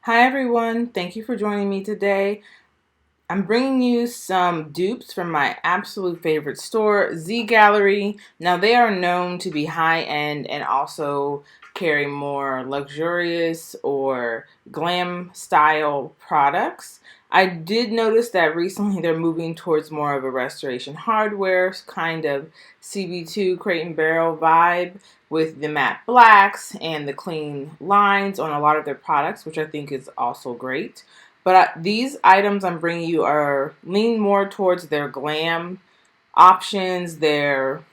Hi everyone, thank you for joining me today. I'm bringing you some dupes from my absolute favorite store, ZGallerie. Now they are known to be high-end and also carry more luxurious or glam style products. I did notice that recently they're moving towards more of a restoration hardware kind of CB2 Crate and Barrel vibe with the matte blacks and the clean lines on a lot of their products, which I think is also great. But these items I'm bringing you are lean more towards their glam options, their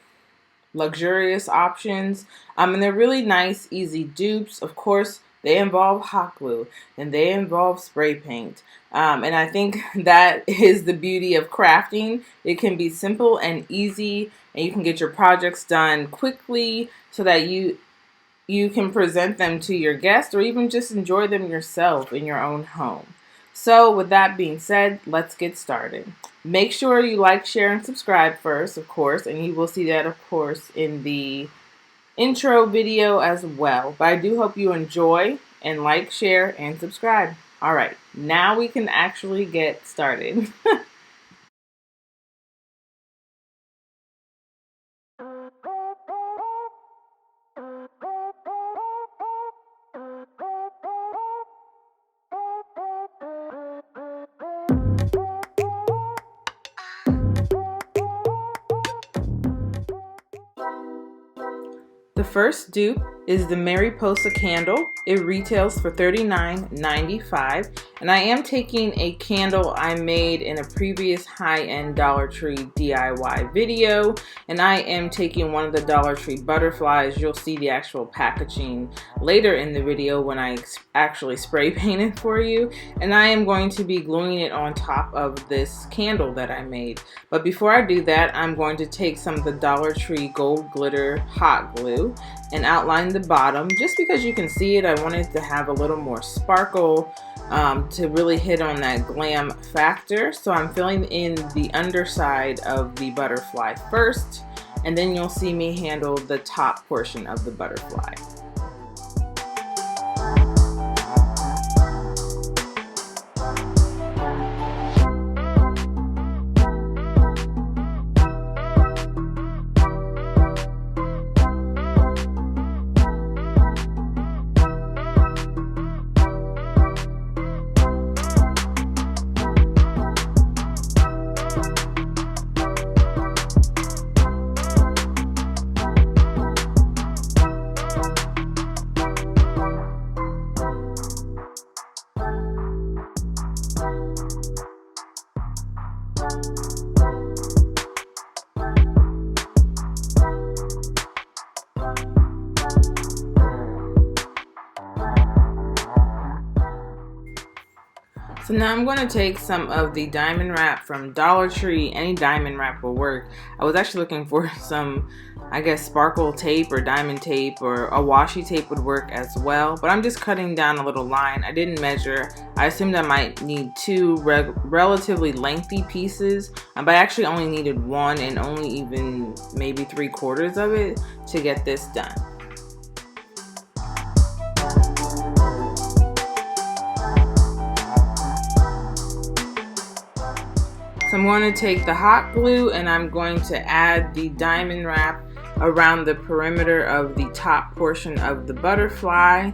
luxurious options, and they're really nice, easy dupes. Of course, they involve hot glue and they involve spray paint. And I think that is the beauty of crafting. It can be simple and easy, and you can get your projects done quickly so that you can present them to your guests or even just enjoy them yourself in your own home. So with that being said, let's get started. Make sure you like, share, and subscribe first, of course, and you will see that, of course, in the intro video as well. But I do hope you enjoy and like, share, and subscribe. All right, now we can actually get started. The first dupe is the Mariposa Candle. It retails for $39.95, and I am taking a candle I made in a previous high-end Dollar Tree DIY video, and I am taking one of the Dollar Tree butterflies. You'll see the actual packaging later in the video when I actually spray paint it for you, and I am going to be gluing it on top of this candle that I made. But before I do that, I'm going to take some of the Dollar Tree Gold Glitter Hot Glue and outline the bottom. Just because you can see it, I wanted to have a little more sparkle to really hit on that glam factor. So I'm filling in the underside of the butterfly first, and then you'll see me handle the top portion of the butterfly. So now I'm going to take some of the diamond wrap from Dollar Tree. Any diamond wrap will work. I was actually looking for some, I guess, sparkle tape or diamond tape, or a washi tape would work as well. But I'm just cutting down a little line. I didn't measure. I assumed I might need two relatively lengthy pieces, but I actually only needed one and only even maybe 3/4 of it to get this done. So I'm going to take the hot glue and I'm going to add the diamond wrap around the perimeter of the top portion of the butterfly.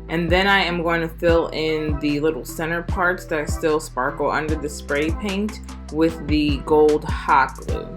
And then I am going to fill in the little center parts that still sparkle under the spray paint with the gold hot glue.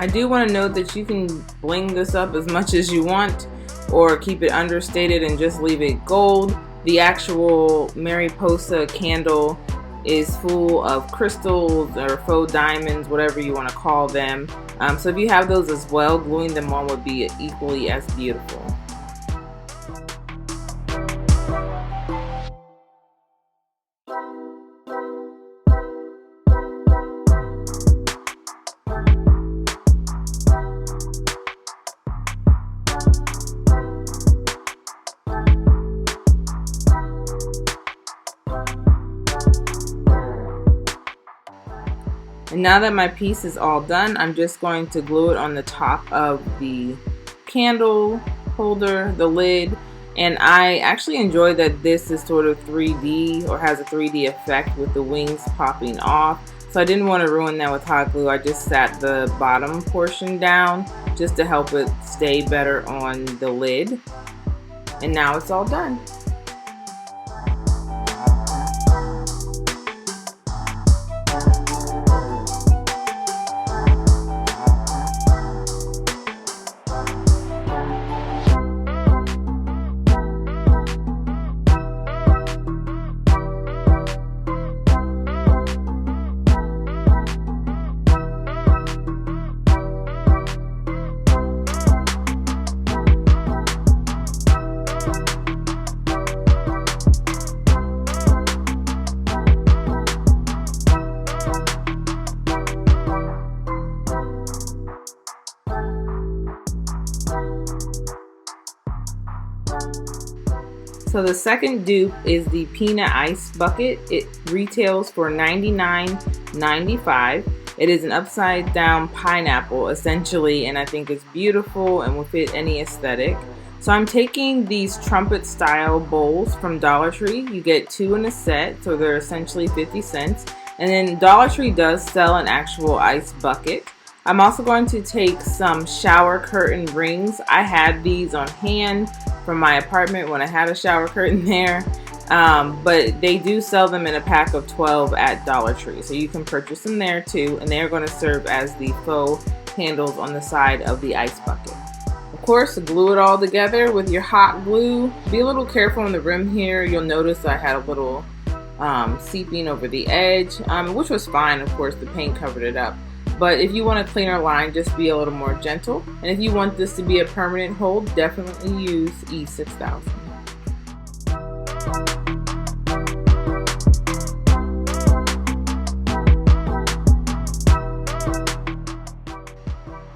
I do want to note that you can bling this up as much as you want or keep it understated and just leave it gold. The actual Mariposa candle is full of crystals or faux diamonds, whatever you want to call them. So if you have those as well, gluing them on would be equally as beautiful. And now that my piece is all done, I'm just going to glue it on the top of the candle holder, the lid. And I actually enjoy that this is sort of 3D or has a 3D effect with the wings popping off. So I didn't want to ruin that with hot glue. I just sat the bottom portion down just to help it stay better on the lid. And now it's all done. So the second dupe is the peanut ice bucket. It retails for $99.95. It is an upside down pineapple essentially, and I think it's beautiful and will fit any aesthetic. So I'm taking these trumpet style bowls from Dollar Tree. You get 2 in a set, so they're essentially 50 cents. And then Dollar Tree does sell an actual ice bucket. I'm also going to take some shower curtain rings. I had these on hand from my apartment when I had a shower curtain there, but they do sell them in a pack of 12 at Dollar Tree, so you can purchase them there too, and they're going to serve as the faux handles on the side of the ice bucket. Of course, glue it all together with your hot glue. Be a little careful on the rim here. You'll notice I had a little seeping over the edge, which was fine. Of course, the paint covered it up. But if you want a cleaner line, just be a little more gentle. And if you want this to be a permanent hold, definitely use E6000.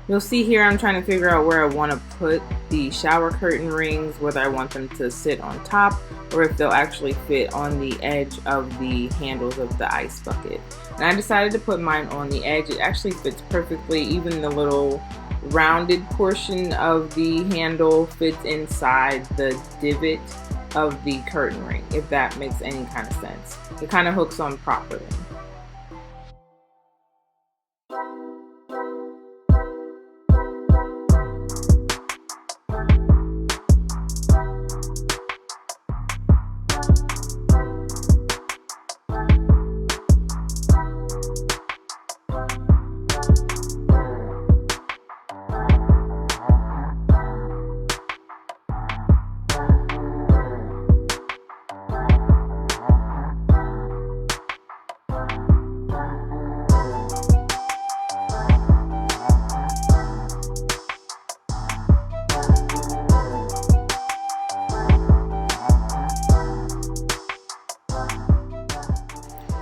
You'll see here I'm trying to figure out where I want to put the shower curtain rings, whether I want them to sit on top or if they'll actually fit on the edge of the handles of the ice bucket. And I decided to put mine on the edge. It actually fits perfectly. Even the little rounded portion of the handle fits inside the divot of the curtain ring, if that makes any kind of sense. It kind of hooks on properly.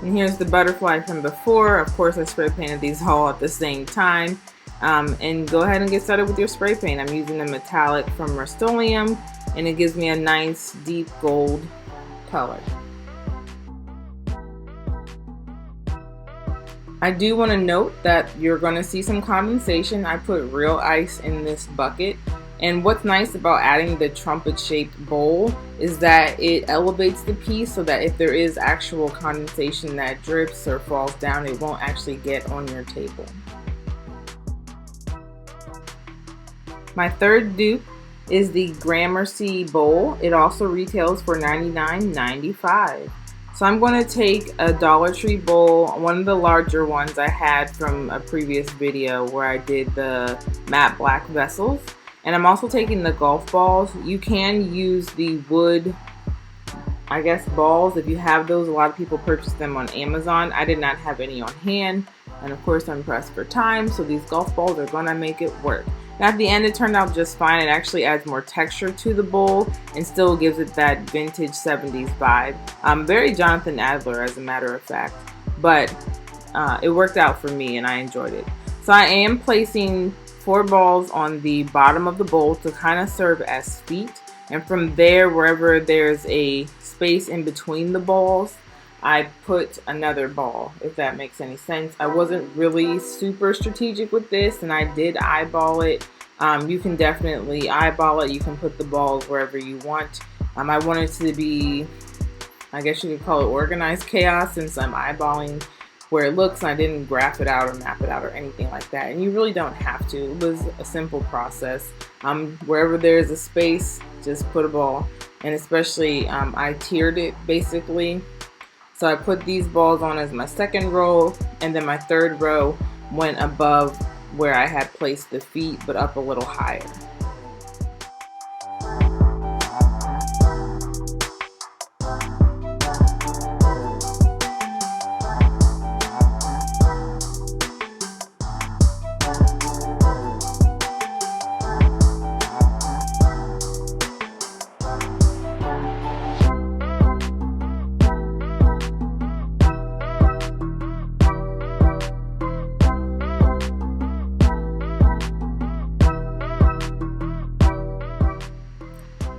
And here's the butterfly from before. Of course, I spray painted these all at the same time. And go ahead and get started with your spray paint. I'm using a metallic from Rust-Oleum, and it gives me a nice deep gold color. I do want to note that you're going to see some condensation. I put real ice in this bucket. And what's nice about adding the trumpet shaped bowl is that it elevates the piece so that if there is actual condensation that drips or falls down, it won't actually get on your table. My third dupe is the Gramercy Bowl. It also retails for $99.95. So I'm going to take a Dollar Tree bowl, one of the larger ones I had from a previous video where I did the matte black vessels. And I'm also taking the golf balls. You can use the wood, I guess, balls if you have those. A lot of people purchase them on Amazon. I did not have any on hand. And of course I'm pressed for time, so these golf balls are gonna make it work. And at the end it turned out just fine. It actually adds more texture to the bowl and still gives it that vintage 70s vibe. Very Jonathan Adler, as a matter of fact. But it worked out for me and I enjoyed it. So I am placing 4 balls on the bottom of the bowl to kind of serve as feet, and from there, wherever there's a space in between the balls, I put another ball, if that makes any sense. I wasn't really super strategic with this, and I did eyeball it. You can definitely eyeball it. You can put the balls wherever you want. I wanted to be, I guess you could call it organized chaos, since I'm eyeballing where it looks, and I didn't graph it out or map it out or anything like that. And you really don't have to. It was a simple process. Wherever there's a space, just put a ball. And especially, I tiered it basically. So I put these balls on as my second row, and then my third row went above where I had placed the feet, but up a little higher.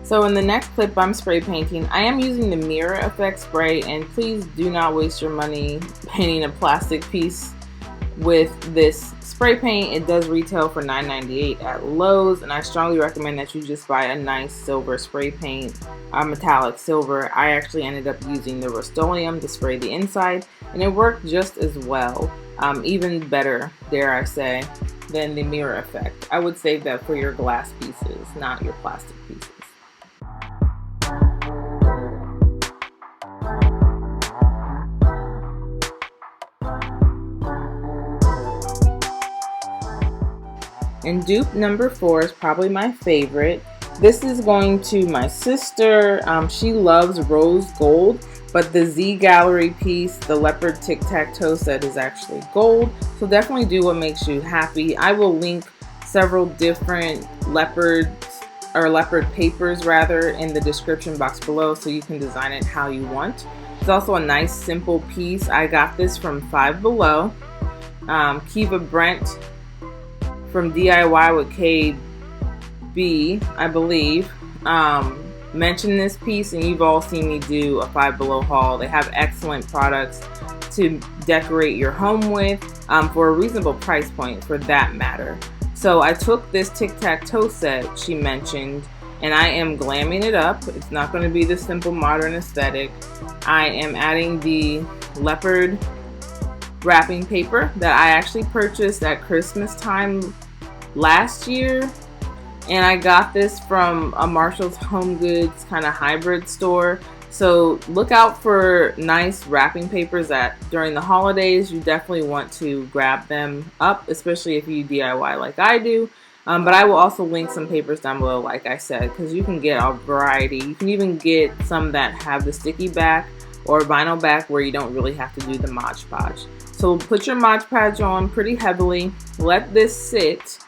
So in the next clip, I'm spray painting. I am using the mirror effect spray, and please do not waste your money painting a plastic piece with this spray paint. It does retail for $9.98 at Lowe's, and I strongly recommend that you just buy a nice silver spray paint, metallic silver. I actually ended up using the Rust-Oleum to spray the inside, and it worked just as well, even better, dare I say, than the mirror effect. I would save that for your glass pieces, not your plastic pieces. And dupe number 4 is probably my favorite. This is going to my sister. She loves rose gold, but the ZGallerie piece, the Leopard Tic Tac Toe set, is actually gold. So definitely do what makes you happy. I will link several different leopard papers rather in the description box below, so you can design it how you want. It's also a nice simple piece. I got this from Five Below. Kiva Brent from DIY with KB, I believe, mentioned this piece, and you've all seen me do a Five Below haul. They have excellent products to decorate your home with, for a reasonable price point for that matter. So I took this tic-tac-toe set she mentioned, and I am glamming it up. It's not going to be the simple modern aesthetic. I am adding the leopard wrapping paper that I actually purchased at Christmas time last year, and I got this from a Marshall's Home Goods kind of hybrid store. So look out for nice wrapping papers during the holidays. You definitely want to grab them up, especially if you DIY like I do. But I will also link some papers down below, like I said, because you can get a variety. You can even get some that have the sticky back or vinyl back where you don't really have to do the Mod Podge. So put your Mod Podge on pretty heavily. Let this sit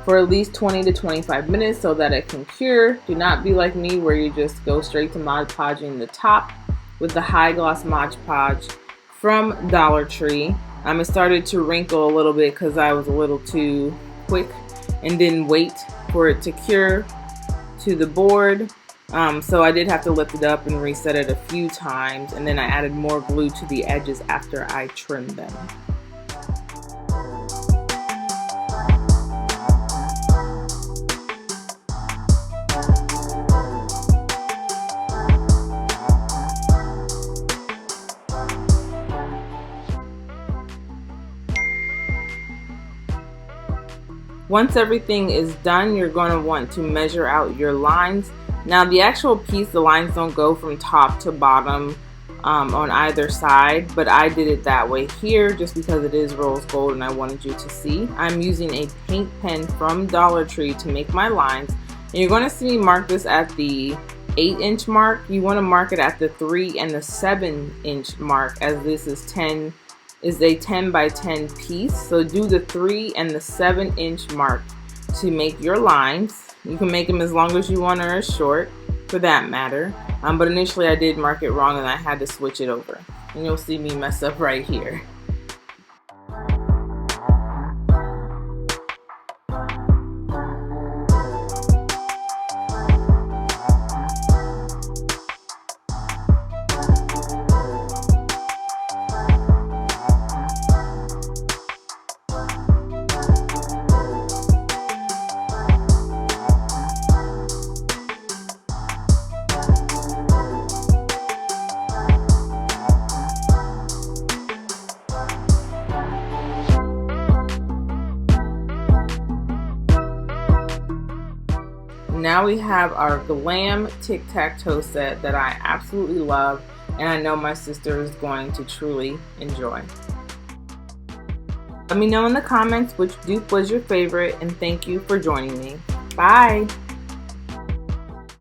for at least 20 to 25 minutes so that it can cure. Do not be like me where you just go straight to Mod Podging the top with the high gloss Mod Podge from Dollar Tree. It started to wrinkle a little bit because I was a little too quick and didn't wait for it to cure to the board. So I did have to lift it up and reset it a few times, and then I added more glue to the edges after I trimmed them. Once everything is done, you're going to want to measure out your lines. Now the actual piece, the lines don't go from top to bottom on either side, but I did it that way here just because it is rose gold and I wanted you to see. I'm using a paint pen from Dollar Tree to make my lines, and you're going to see me mark this at the 8-inch mark. You want to mark it at the 3 and the 7-inch mark, as this is a 10 by 10 piece. So do the 3 and the 7-inch mark to make your lines. You can make them as long as you want or as short, for that matter. But initially I did mark it wrong and I had to switch it over. And you'll see me mess up right here. now we have our Glam Tic Tac Toe set that I absolutely love, and I know my sister is going to truly enjoy. Let me know in the comments which dupe was your favorite, and thank you for joining me. Bye!